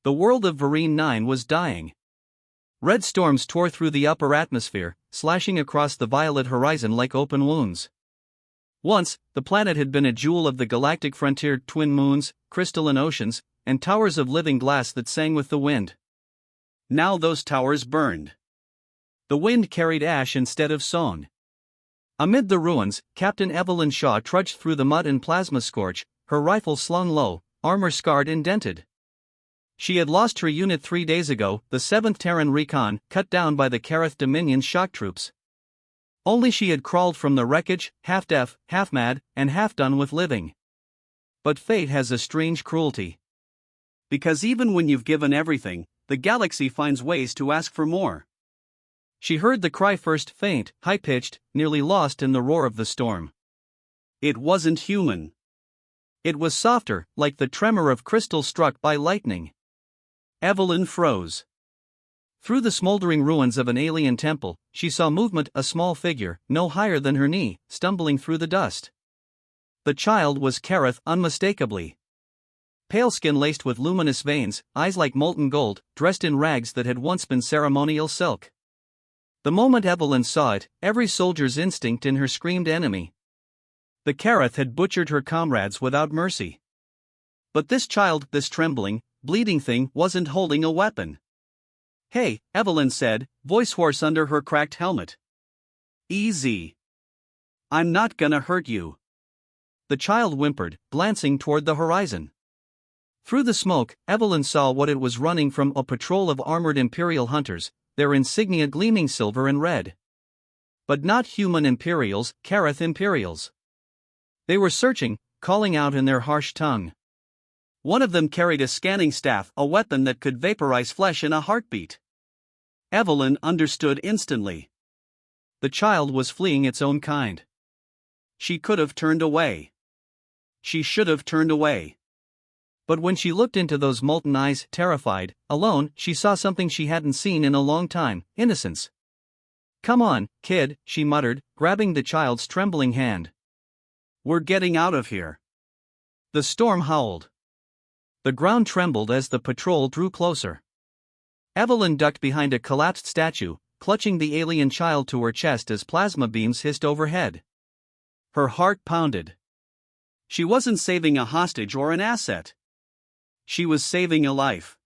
The world of Vereen 9 was dying. Red storms tore through the upper atmosphere, slashing across the violet horizon like open wounds. Once, the planet had been a jewel of the galactic frontier, twin moons, crystalline oceans, and towers of living glass that sang with the wind. Now those towers burned. The wind carried ash instead of song. Amid the ruins, Captain Evelyn Shaw trudged through the mud and plasma scorch, her rifle slung low, armor scarred and dented. She had lost her unit 3 days ago, the 7th Terran Recon, cut down by the Kareth Dominion's shock troops. Only she had crawled from the wreckage, half deaf, half mad, and half done with living. But fate has a strange cruelty. Because even when you've given everything, the galaxy finds ways to ask for more. She heard the cry first, faint, high-pitched, nearly lost in the roar of the storm. It wasn't human. It was softer, like the tremor of crystal struck by lightning. Evelyn froze. Through the smoldering ruins of an alien temple, she saw movement, a small figure, no higher than her knee, stumbling through the dust. The child was Kareth, unmistakably. Pale skin laced with luminous veins, eyes like molten gold, dressed in rags that had once been ceremonial silk. The moment Evelyn saw it, every soldier's instinct in her screamed enemy. The Kareth had butchered her comrades without mercy. But this child, this trembling, bleeding thing, wasn't holding a weapon. "Hey," Evelyn said, voice hoarse under her cracked helmet. "Easy. I'm not gonna hurt you." The child whimpered, glancing toward the horizon. Through the smoke, Evelyn saw what it was running from, a patrol of armored Imperial hunters, their insignia gleaming silver and red. But not human Imperials, Kareth Imperials. They were searching, calling out in their harsh tongue. One of them carried a scanning staff, a weapon that could vaporize flesh in a heartbeat. Evelyn understood instantly. The child was fleeing its own kind. She could have turned away. She should have turned away. But when she looked into those molten eyes, terrified, alone, she saw something she hadn't seen in a long time: innocence. "Come on, kid," she muttered, grabbing the child's trembling hand. "We're getting out of here." The storm howled. The ground trembled as the patrol drew closer. Evelyn ducked behind a collapsed statue, clutching the alien child to her chest as plasma beams hissed overhead. Her heart pounded. She wasn't saving a hostage or an asset. She was saving a life.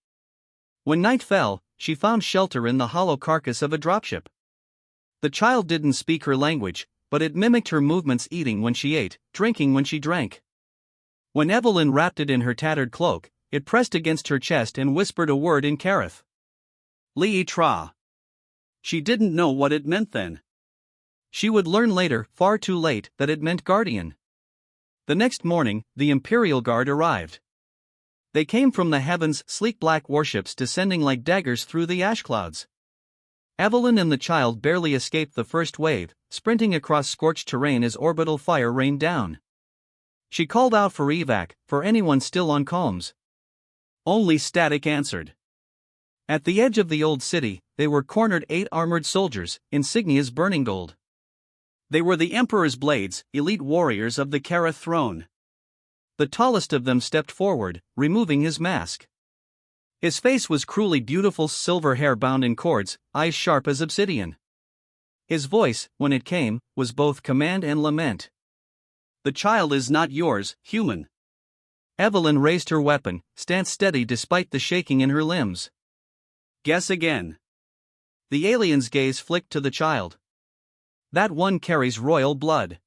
When night fell, she found shelter in the hollow carcass of a dropship. The child didn't speak her language, but it mimicked her movements, eating when she ate, drinking when she drank. When Evelyn wrapped it in her tattered cloak, it pressed against her chest and whispered a word in Kareth. Li-Tra. She didn't know what it meant then. She would learn later, far too late, that it meant guardian. The next morning, the Imperial Guard arrived. They came from the heavens, sleek black warships descending like daggers through the ash clouds. Evelyn and the child barely escaped the first wave, sprinting across scorched terrain as orbital fire rained down. She called out for evac, for anyone still on comms. Only static answered. At the edge of the old city, they were cornered 8 armored soldiers, insignias burning gold. They were the Emperor's blades, elite warriors of the Kareth throne. The tallest of them stepped forward, removing his mask. His face was cruelly beautiful, silver hair bound in cords, eyes sharp as obsidian. His voice, when it came, was both command and lament. "The child is not yours, human." Evelyn raised her weapon, stance steady despite the shaking in her limbs. "Guess again." The alien's gaze flicked to the child. "That one carries royal blood.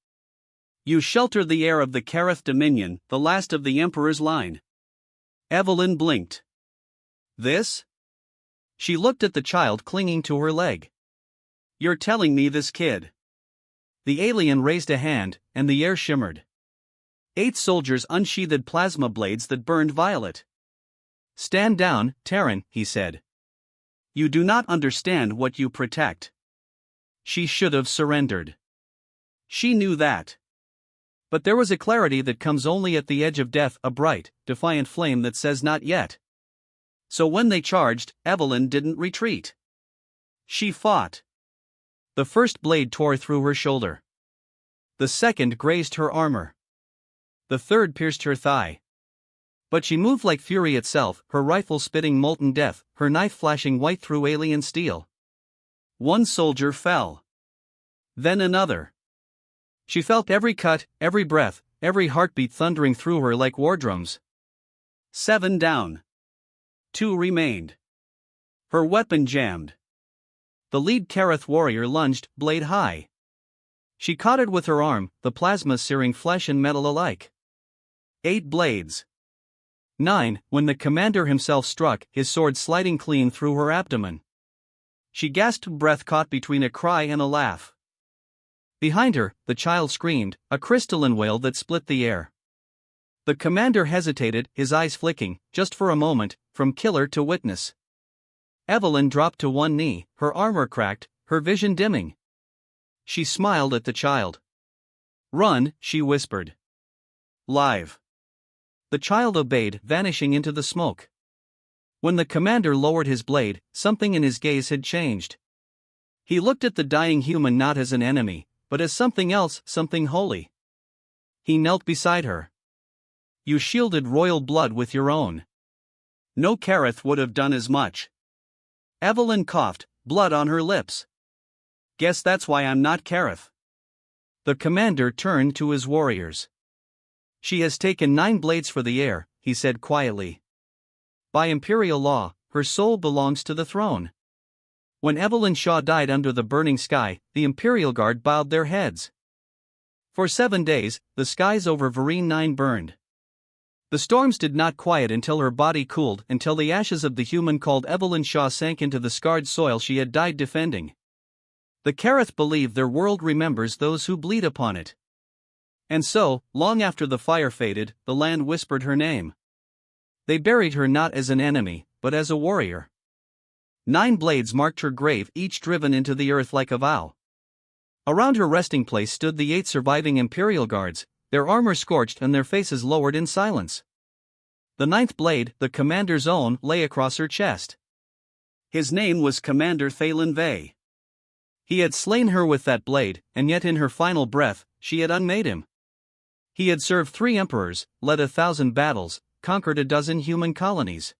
You shelter the heir of the Kareth Dominion, the last of the Emperor's line." Evelyn blinked. "This?" She looked at the child clinging to her leg. "You're telling me this kid?" The alien raised a hand, and the air shimmered. 8 soldiers unsheathed plasma blades that burned violet. "Stand down, Terran," he said. "You do not understand what you protect." She should have surrendered. She knew that. But there was a clarity that comes only at the edge of death, a bright, defiant flame that says not yet. So when they charged, Evelyn didn't retreat. She fought. The first blade tore through her shoulder. The second grazed her armor. The third pierced her thigh. But she moved like fury itself, her rifle spitting molten death, her knife flashing white through alien steel. One soldier fell. Then another. She felt every cut, every breath, every heartbeat thundering through her like war drums. 7 down. 2 remained. Her weapon jammed. The lead Kareth warrior lunged, blade high. She caught it with her arm, the plasma searing flesh and metal alike. 8 blades. 9, when the commander himself struck, his sword sliding clean through her abdomen. She gasped, breath caught between a cry and a laugh. Behind her, the child screamed, a crystalline wail that split the air. The commander hesitated, his eyes flicking, just for a moment, from killer to witness. Evelyn dropped to one knee, her armor cracked, her vision dimming. She smiled at the child. "Run," she whispered. "Live." The child obeyed, vanishing into the smoke. When the commander lowered his blade, something in his gaze had changed. He looked at the dying human not as an enemy, but as something else, something holy. He knelt beside her. "You shielded royal blood with your own. No Kareth would have done as much." Evelyn coughed, blood on her lips. "Guess that's why I'm not Kareth." The commander turned to his warriors. "She has taken 9 blades for the heir," he said quietly. "By Imperial law, her soul belongs to the throne." When Evelyn Shaw died under the burning sky, the Imperial Guard bowed their heads. For 7 days, the skies over Vereen 9 burned. The storms did not quiet until her body cooled, until the ashes of the human called Evelyn Shaw sank into the scarred soil she had died defending. The Kareth believe their world remembers those who bleed upon it. And so, long after the fire faded, the land whispered her name. They buried her not as an enemy, but as a warrior. 9 blades marked her grave, each driven into the earth like a vow. Around her resting place stood the 8 surviving Imperial guards, their armor scorched and their faces lowered in silence. The 9th blade, the commander's own, lay across her chest. His name was Commander Thalen Vey. He had slain her with that blade, and yet in her final breath, she had unmade him. He had served 3 emperors, led 1,000 battles, conquered 12 human colonies.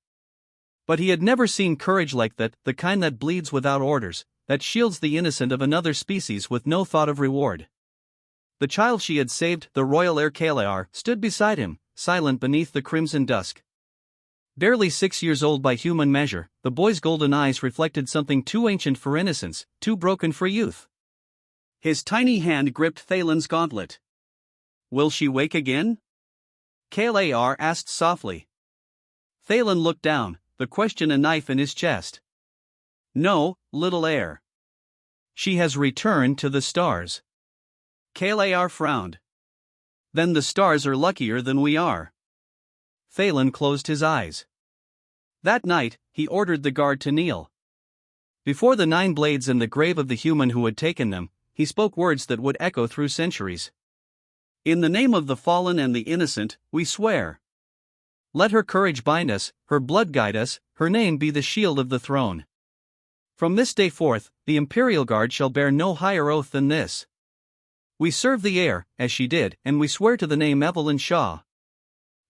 But he had never seen courage like that, the kind that bleeds without orders, that shields the innocent of another species with no thought of reward. The child she had saved, the royal heir Kalear, stood beside him, silent beneath the crimson dusk. Barely 6 years old by human measure, the boy's golden eyes reflected something too ancient for innocence, too broken for youth. His tiny hand gripped Thalen's gauntlet. "Will she wake again?" Kalear asked softly. Thalen looked down, the question a knife in his chest. "No, little heir. She has returned to the stars." Kalear frowned. "Then the stars are luckier than we are." Thalen closed his eyes. That night, he ordered the guard to kneel. Before the 9 blades and the grave of the human who had taken them, he spoke words that would echo through centuries. "In the name of the fallen and the innocent, we swear. Let her courage bind us, her blood guide us, her name be the shield of the throne. From this day forth, the Imperial Guard shall bear no higher oath than this. We serve the heir, as she did, and we swear to the name Evelyn Shaw."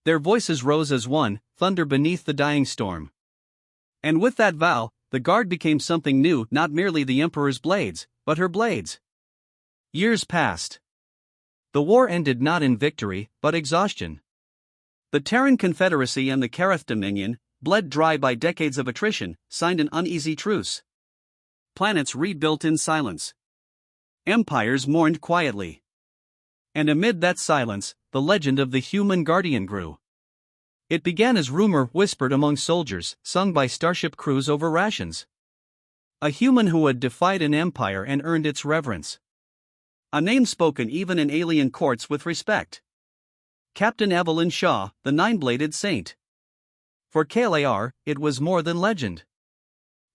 Their voices rose as one, thunder beneath the dying storm. And with that vow, the guard became something new, not merely the Emperor's blades, but her blades. Years passed. The war ended not in victory, but exhaustion. The Terran Confederacy and the Kareth Dominion, bled dry by decades of attrition, signed an uneasy truce. Planets rebuilt in silence. Empires mourned quietly. And amid that silence, the legend of the human guardian grew. It began as rumor whispered among soldiers, sung by starship crews over rations. A human who had defied an empire and earned its reverence. A name spoken even in alien courts with respect. Captain Evelyn Shaw, the 9-bladed saint. For Kalear, it was more than legend.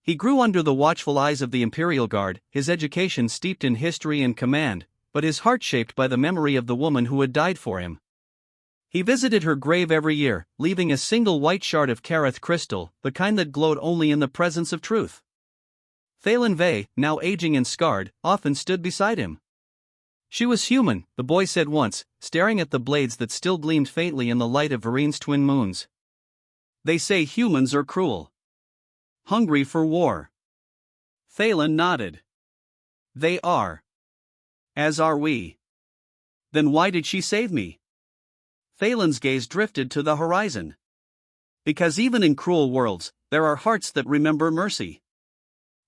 He grew under the watchful eyes of the Imperial Guard, his education steeped in history and command, but his heart shaped by the memory of the woman who had died for him. He visited her grave every year, leaving a single white shard of Kareth crystal, the kind that glowed only in the presence of truth. Thalen Vey, now aging and scarred, often stood beside him. "She was human," the boy said once, staring at the blades that still gleamed faintly in the light of Vereen's twin moons. They say humans are cruel. Hungry for war. Thalen nodded. They are. As are we. Then why did she save me? Thalen's gaze drifted to the horizon. Because even in cruel worlds, there are hearts that remember mercy.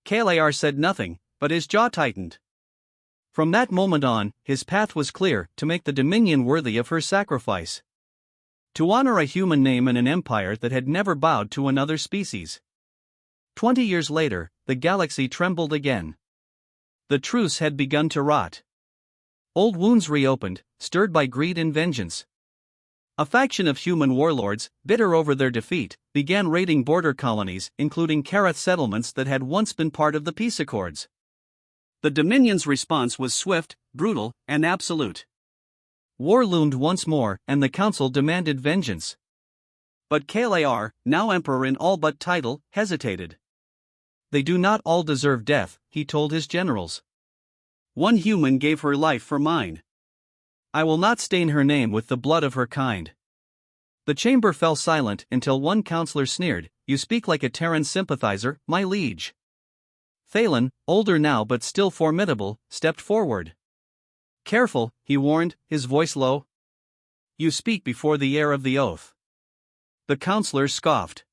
Kalar said nothing, but his jaw tightened. From that moment on, his path was clear: to make the Dominion worthy of her sacrifice. To honor a human name in an empire that had never bowed to another species. 20 years later, the galaxy trembled again. The truce had begun to rot. Old wounds reopened, stirred by greed and vengeance. A faction of human warlords, bitter over their defeat, began raiding border colonies, including Karath settlements that had once been part of the peace accords. The Dominion's response was swift, brutal, and absolute. War loomed once more, and the Council demanded vengeance. But Kalar, now emperor in all but title, hesitated. They do not all deserve death, he told his generals. One human gave her life for mine. I will not stain her name with the blood of her kind. The chamber fell silent until one counselor sneered, "You speak like a Terran sympathizer, my liege." Thalen, older now but still formidable, stepped forward. "Careful," he warned, his voice low. "You speak before the heir of the oath." The counselor scoffed.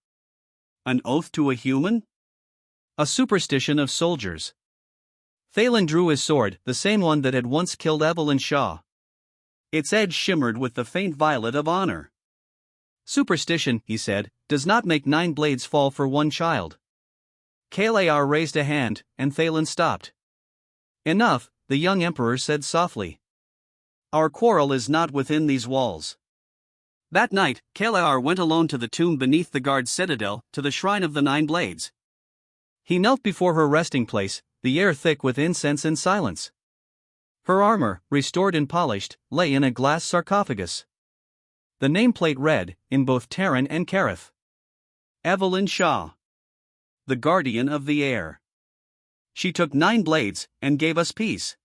An oath to a human? A superstition of soldiers. Thalen drew his sword, the same one that had once killed Evelyn Shaw. Its edge shimmered with the faint violet of honor. "Superstition," he said, "does not make 9 blades fall for one child." Kalar raised a hand, and Thalen stopped. "Enough," the young emperor said softly. "Our quarrel is not within these walls." That night, Kalar went alone to the tomb beneath the guard's citadel, to the shrine of the 9 blades. He knelt before her resting place, the air thick with incense and silence. Her armor, restored and polished, lay in a glass sarcophagus. The nameplate read, in both Terran and Karath: Evelyn Shaw, the guardian of the air. She took 9 blades, and gave us peace.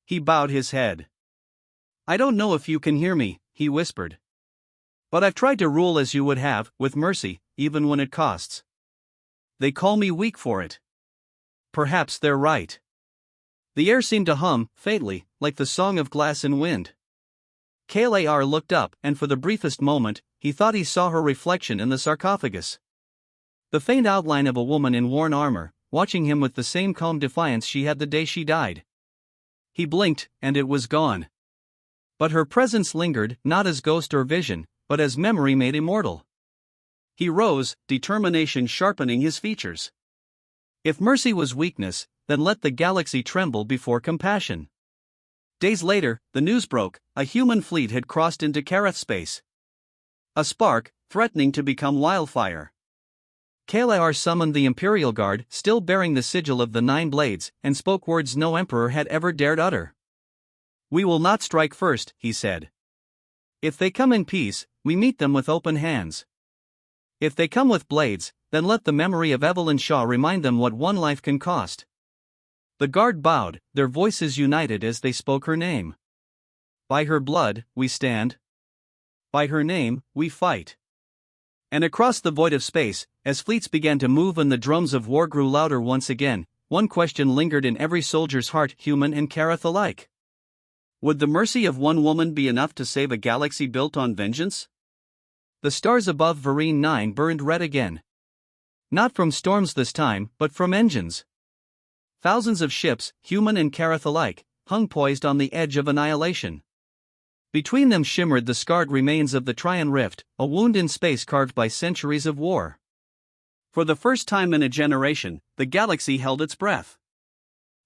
He bowed his head. "I don't know if you can hear me," he whispered. "But I've tried to rule as you would have, with mercy, even when it costs. They call me weak for it. Perhaps they're right." The air seemed to hum, faintly, like the song of glass and wind. Kalar looked up, and for the briefest moment, he thought he saw her reflection in the sarcophagus. The faint outline of a woman in worn armor, watching him with the same calm defiance she had the day she died. He blinked, and it was gone. But her presence lingered, not as ghost or vision, but as memory made immortal. He rose, determination sharpening his features. If mercy was weakness, then let the galaxy tremble before compassion. Days later, the news broke: a human fleet had crossed into Karath space. A spark, threatening to become wildfire. Kalar summoned the Imperial Guard, still bearing the sigil of the 9 blades, and spoke words no emperor had ever dared utter. "We will not strike first," he said. "If they come in peace, we meet them with open hands. If they come with blades, then let the memory of Evelyn Shaw remind them what one life can cost." The guard bowed, their voices united as they spoke her name. "By her blood, we stand. By her name, we fight." And across the void of space, as fleets began to move and the drums of war grew louder once again, one question lingered in every soldier's heart, human and Karath alike. Would the mercy of one woman be enough to save a galaxy built on vengeance? The stars above Vereen 9 burned red again. Not from storms this time, but from engines. Thousands of ships, human and Karath alike, hung poised on the edge of annihilation. Between them shimmered the scarred remains of the Trian Rift, a wound in space carved by centuries of war. For the first time in a generation, the galaxy held its breath.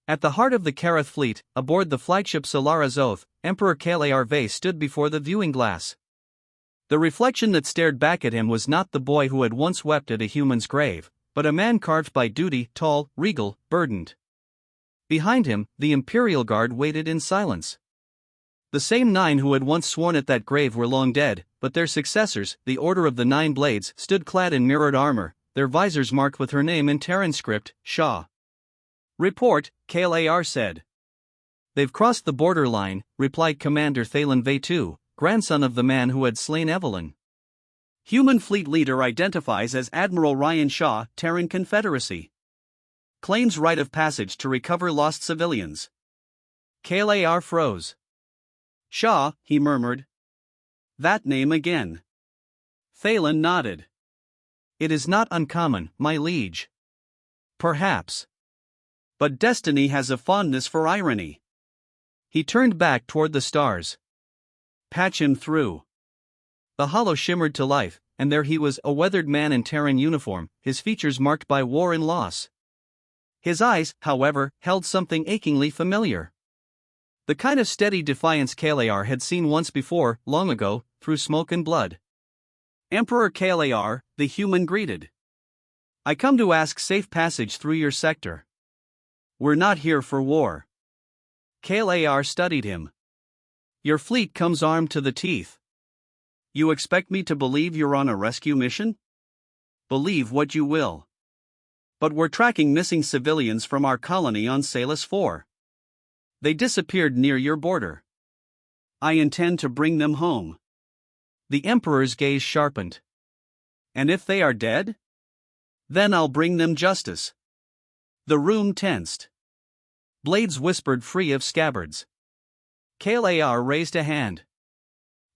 At the heart of the Karath fleet, aboard the flagship Solara's Oath, Emperor Kalar stood before the viewing glass. The reflection that stared back at him was not the boy who had once wept at a human's grave, but a man carved by duty, tall, regal, burdened. Behind him, the Imperial Guard waited in silence. The same 9 who had once sworn at that grave were long dead, but their successors, the Order of the 9 Blades, stood clad in mirrored armor, their visors marked with her name in Terran script, Shaw. "Report," Kalar said. "They've crossed the borderline," replied Commander Thalen V2, grandson of the man who had slain Evelyn. Human fleet leader identifies as Admiral Ryan Shaw, Terran Confederacy. Claims right of passage to recover lost civilians. KLAR froze. Shaw, he murmured. That name again. Thalen nodded. It is not uncommon, my liege. Perhaps. But destiny has a fondness for irony. He turned back toward the stars. Patch him through. The hollow shimmered to life, and there he was, a weathered man in Terran uniform, his features marked by war and loss. His eyes, however, held something achingly familiar. The kind of steady defiance KLAR had seen once before, long ago, through smoke and blood. Emperor KLAR, the human greeted. I come to ask safe passage through your sector. We're not here for war. KLAR studied him. Your fleet comes armed to the teeth. You expect me to believe you're on a rescue mission? Believe what you will. But we're tracking missing civilians from our colony on Salus 4. They disappeared near your border. I intend to bring them home. The Emperor's gaze sharpened. And if they are dead? Then I'll bring them justice. The room tensed. Blades whispered free of scabbards. KLAR raised a hand.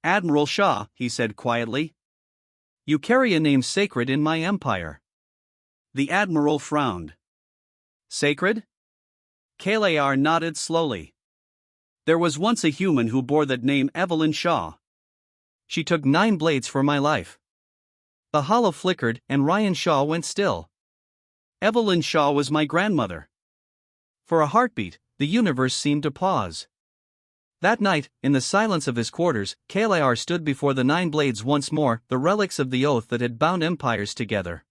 Admiral Shaw, he said quietly. You carry a name sacred in my empire. The Admiral frowned. Sacred? KLAR nodded slowly. There was once a human who bore that name, Evelyn Shaw. She took 9 blades for my life. The hollow flickered, and Ryan Shaw went still. Evelyn Shaw was my grandmother. For a heartbeat, the universe seemed to pause. That night, in the silence of his quarters, KLAR stood before the 9 blades once more, the relics of the oath that had bound empires together.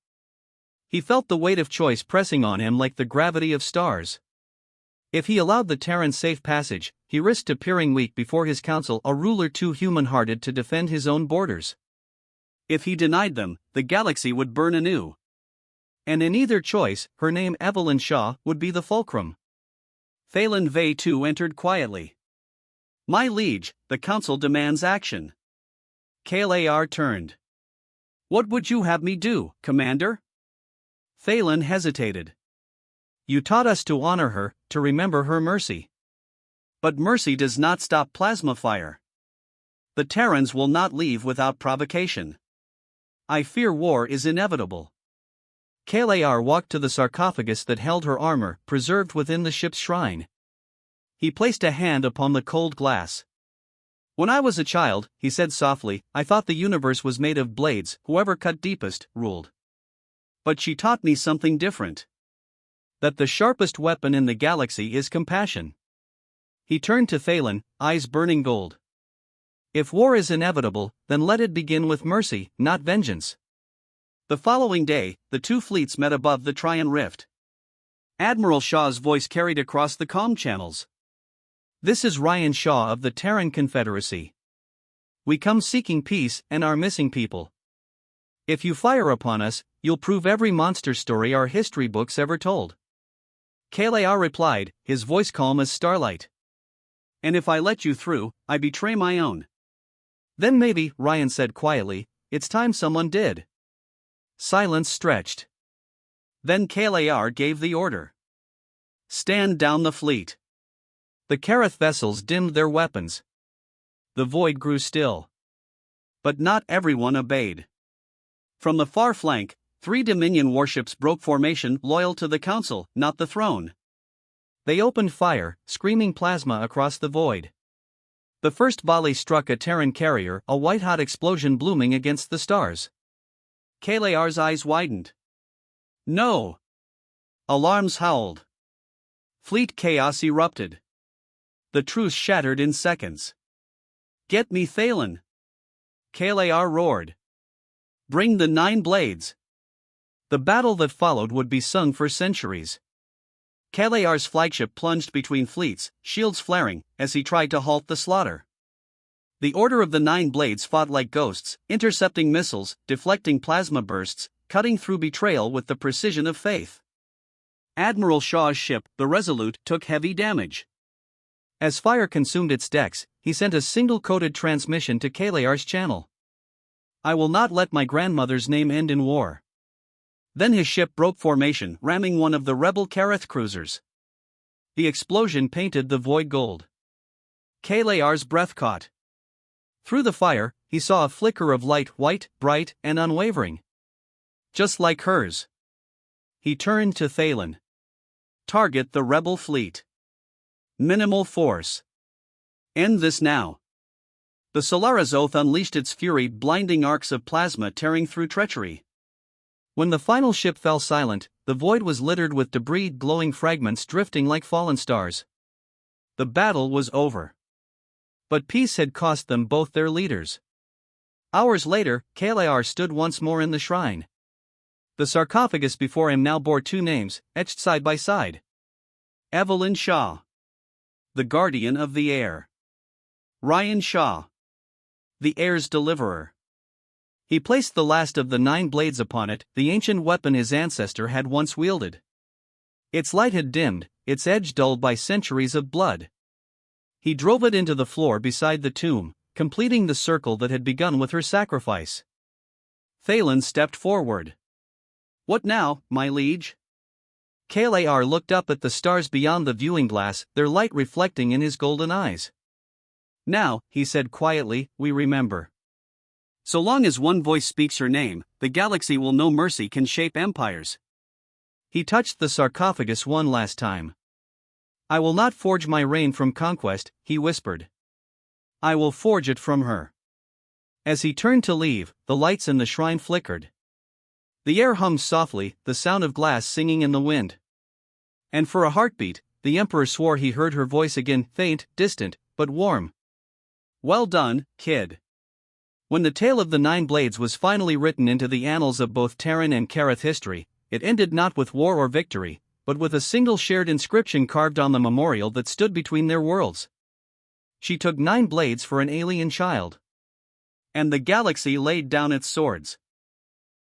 He felt the weight of choice pressing on him like the gravity of stars. If he allowed the Terran safe passage, he risked appearing weak before his council, a ruler too human-hearted to defend his own borders. If he denied them, the galaxy would burn anew. And in either choice, her name, Evelyn Shaw, would be the fulcrum. Thalen Vey too entered quietly. My liege, the council demands action. KLAR turned. What would you have me do, Commander? Thalen hesitated. You taught us to honor her, to remember her mercy. But mercy does not stop plasma fire. The Terrans will not leave without provocation. I fear war is inevitable. KLAR walked to the sarcophagus that held her armor, preserved within the ship's shrine. He placed a hand upon the cold glass. When I was a child, he said softly, I thought the universe was made of blades, whoever cut deepest, ruled. But she taught me something different. That the sharpest weapon in the galaxy is compassion. He turned to Thalen, eyes burning gold. If war is inevitable, then let it begin with mercy, not vengeance. The following day, the 2 fleets met above the Trian Rift. Admiral Shaw's voice carried across the comm channels. This is Ryan Shaw of the Terran Confederacy. We come seeking peace and are missing people. If you fire upon us, you'll prove every monster story our history books ever told. KLAR replied, his voice calm as starlight. And if I let you through, I betray my own. Then maybe, Ryan said quietly, it's time someone did. Silence stretched. Then KLAR gave the order. Stand down the fleet. The Karath vessels dimmed their weapons. The void grew still. But not everyone obeyed. From the far flank, 3 Dominion warships broke formation, loyal to the Council, not the throne. They opened fire, screaming plasma across the void. The first volley struck a Terran carrier, a white-hot explosion blooming against the stars. KLAR's eyes widened. No! Alarms howled. Fleet chaos erupted. The truce shattered in seconds. Get me Thalen! KLAR roared. Bring the 9 blades! The battle that followed would be sung for centuries. KLAR's flagship plunged between fleets, shields flaring, as he tried to halt the slaughter. The Order of the 9 Blades fought like ghosts, intercepting missiles, deflecting plasma bursts, cutting through betrayal with the precision of faith. Admiral Shaw's ship, the Resolute, took heavy damage. As fire consumed its decks, he sent a single coded transmission to KLAR's channel. I will not let my grandmother's name end in war. Then his ship broke formation, ramming one of the rebel Kareth cruisers. The explosion painted the void gold. Kalar's breath caught. Through the fire, he saw a flicker of light, white, bright, and unwavering. Just like hers. He turned to Thalen. Target the rebel fleet. Minimal force. End this now. The Solaris Oath unleashed its fury, blinding arcs of plasma tearing through treachery. When the final ship fell silent, the void was littered with debris, glowing fragments drifting like fallen stars. The battle was over. But peace had cost them both their leaders. Hours later, Kalar stood once more in the shrine. The sarcophagus before him now bore two names, etched side by side. Evelyn Shaw. The guardian of the heir. Ryan Shaw. The heir's deliverer. He placed the last of the 9 blades upon it, the ancient weapon his ancestor had once wielded. Its light had dimmed, its edge dulled by centuries of blood. He drove it into the floor beside the tomb, completing the circle that had begun with her sacrifice. Thalen stepped forward. What now, my liege? Kalar looked up at the stars beyond the viewing glass, their light reflecting in his golden eyes. Now, he said quietly, we remember. So long as one voice speaks her name, the galaxy will know mercy can shape empires. He touched the sarcophagus one last time. I will not forge my reign from conquest, he whispered. I will forge it from her. As he turned to leave, the lights in the shrine flickered. The air hummed softly, the sound of glass singing in the wind. And for a heartbeat, the Emperor swore he heard her voice again, faint, distant, but warm. Well done, kid. When the tale of the 9 blades was finally written into the annals of both Terran and Kareth history, it ended not with war or victory, but with a single shared inscription carved on the memorial that stood between their worlds. She took 9 blades for an alien child. And the galaxy laid down its swords.